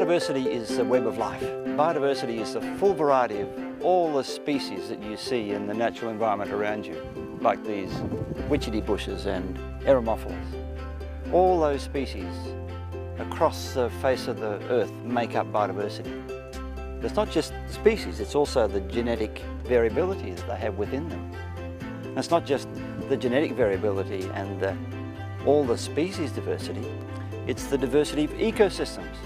Biodiversity is the web of life. Biodiversity is the full variety of all the species that you see in the natural environment around you, like these witchetty bushes and eremophilas. All those species across the face of the earth make up biodiversity. It's not just species, it's also the genetic variability that they have within them. And it's not just the genetic variability and all the species diversity, it's the diversity of ecosystems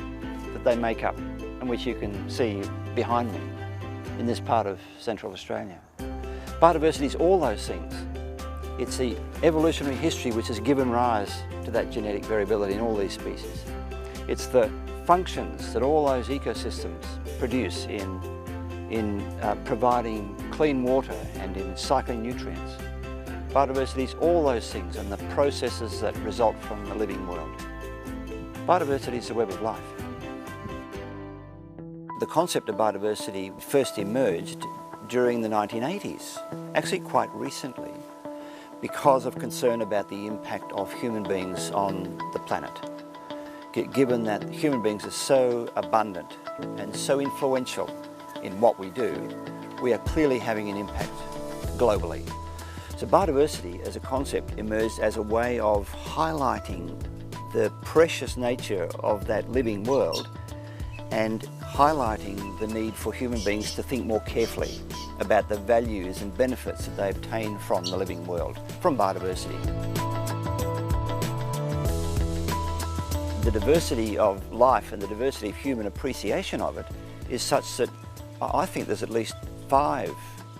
that they make up, and which you can see behind me in this part of Central Australia. Biodiversity is all those things. It's the evolutionary history which has given rise to that genetic variability in all these species. It's the functions that all those ecosystems produce in providing clean water and in cycling nutrients. Biodiversity is all those things and the processes that result from the living world. Biodiversity is the web of life. The concept of biodiversity first emerged during the 1980s, actually quite recently, because of concern about the impact of human beings on the planet. Given that human beings are so abundant and so influential in what we do, we are clearly having an impact globally. So biodiversity as a concept emerged as a way of highlighting the precious nature of that living world and highlighting the need for human beings to think more carefully about the values and benefits that they obtain from the living world, from biodiversity. The diversity of life and the diversity of human appreciation of it is such that I think there's at least 5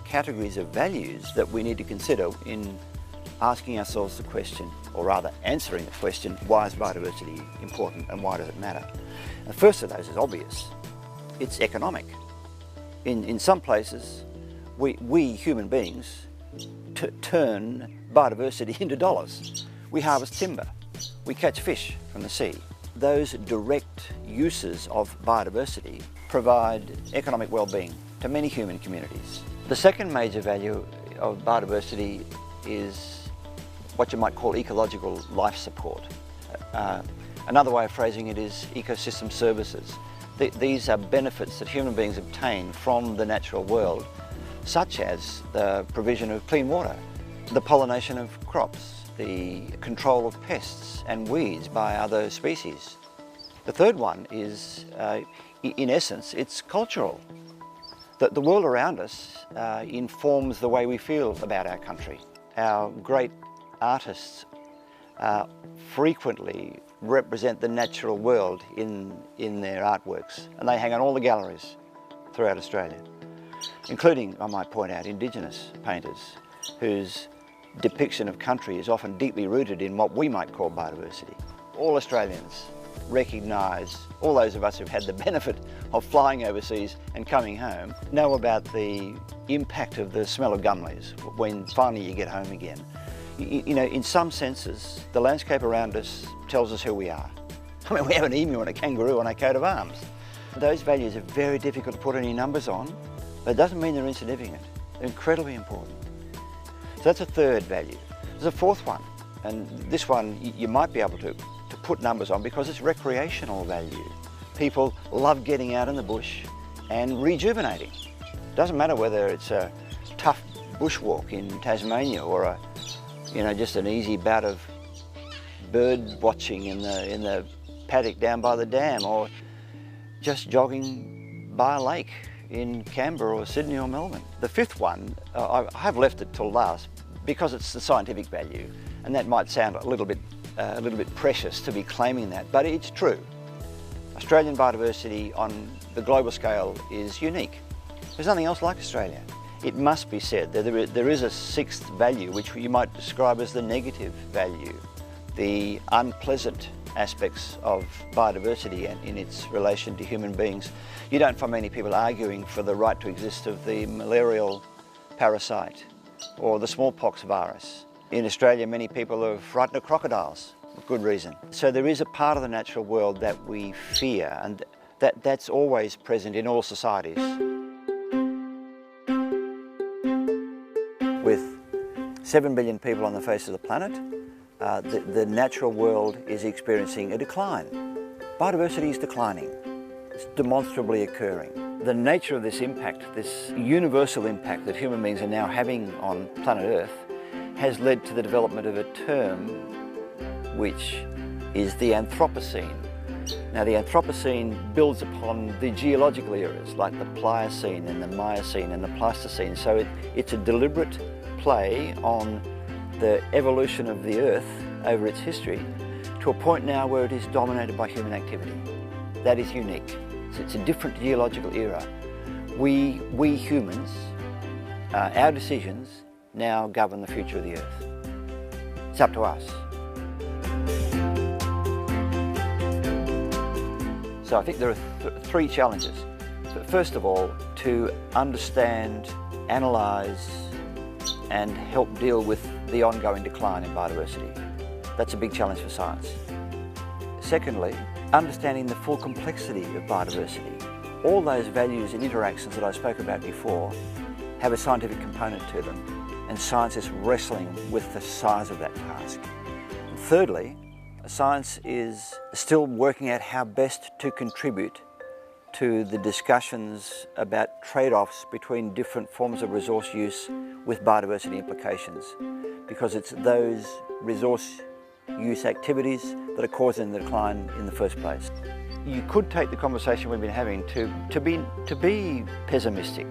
categories of values that we need to consider in asking ourselves the question, or rather answering the question, why is biodiversity important and why does it matter? And the first of those is obvious. It's economic. In some places, we human beings turn biodiversity into dollars. We harvest timber, we catch fish from the sea. Those direct uses of biodiversity provide economic well-being to many human communities. The second major value of biodiversity is what you might call ecological life support. Another way of phrasing it is ecosystem services. These are benefits that human beings obtain from the natural world, such as the provision of clean water, the pollination of crops, the control of pests and weeds by other species. The third one is, in essence, it's cultural. The world around us informs the way we feel about our country. Our great artists frequently represent the natural world in their artworks, and they hang on all the galleries throughout Australia, including, I might point out, Indigenous painters whose depiction of country is often deeply rooted in what we might call biodiversity. All Australians recognise, all those of us who've had the benefit of flying overseas and coming home, know about the impact of the smell of gum leaves when finally you get home again. You know, in some senses, the landscape around us tells us who we are. I mean, we have an emu and a kangaroo on our coat of arms. Those values are very difficult to put any numbers on, but it doesn't mean they're insignificant. They're incredibly important. So that's a third value. There's a fourth one, and this one you might be able to put numbers on because it's recreational value. People love getting out in the bush and rejuvenating. It doesn't matter whether it's a tough bushwalk in Tasmania or just an easy bout of bird watching in the paddock down by the dam, or just jogging by a lake in Canberra or Sydney or Melbourne. The fifth one, I have left it till last because it's the scientific value, and that might sound a little bit precious to be claiming that, but it's true. Australian biodiversity on the global scale is unique. There's nothing else like Australia. It must be said that there is a sixth value which you might describe as the negative value, the unpleasant aspects of biodiversity and in its relation to human beings. You don't find many people arguing for the right to exist of the malarial parasite or the smallpox virus. In Australia, many people are frightened of crocodiles, for good reason. So there is a part of the natural world that we fear, and that's always present in all societies. With 7 billion people on the face of the planet, the natural world is experiencing a decline. Biodiversity is declining. It's demonstrably occurring. The nature of this impact, this universal impact that human beings are now having on planet Earth, has led to the development of a term which is the anthropocene. Now, the anthropocene builds upon the geological eras like the Pliocene and the Miocene and the Pleistocene. So it's a deliberate play on the evolution of the Earth over its history to a point now where it is dominated by human activity. That is unique. So it's a different geological era. We humans, our decisions now govern the future of the Earth. It's up to us. So I think there are three challenges. First of all, to understand, analyse and help deal with the ongoing decline in biodiversity. That's a big challenge for science. Secondly, understanding the full complexity of biodiversity. All those values and interactions that I spoke about before have a scientific component to them, and science is wrestling with the size of that task. And thirdly, science is still working out how best to contribute to the discussions about trade-offs between different forms of resource use with biodiversity implications, because it's those resource use activities that are causing the decline in the first place. You could take the conversation we've been having to be pessimistic.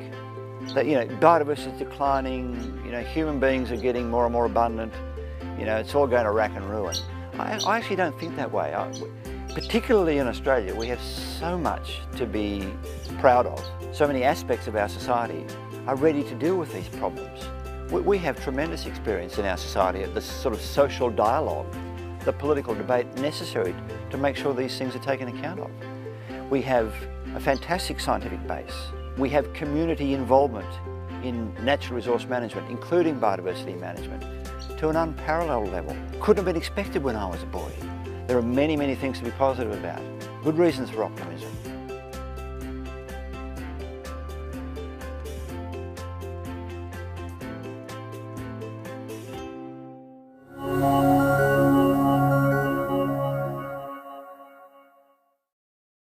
That, biodiversity is declining, human beings are getting more and more abundant, it's all going to rack and ruin. I actually don't think that way. Particularly in Australia, we have so much to be proud of. So many aspects of our society are ready to deal with these problems. We have tremendous experience in our society at this sort of social dialogue, the political debate necessary to make sure these things are taken account of. We have a fantastic scientific base. We have community involvement in natural resource management, including biodiversity management, to an unparalleled level. Couldn't have been expected when I was a boy. There are many, many things to be positive about. Good reasons for optimism.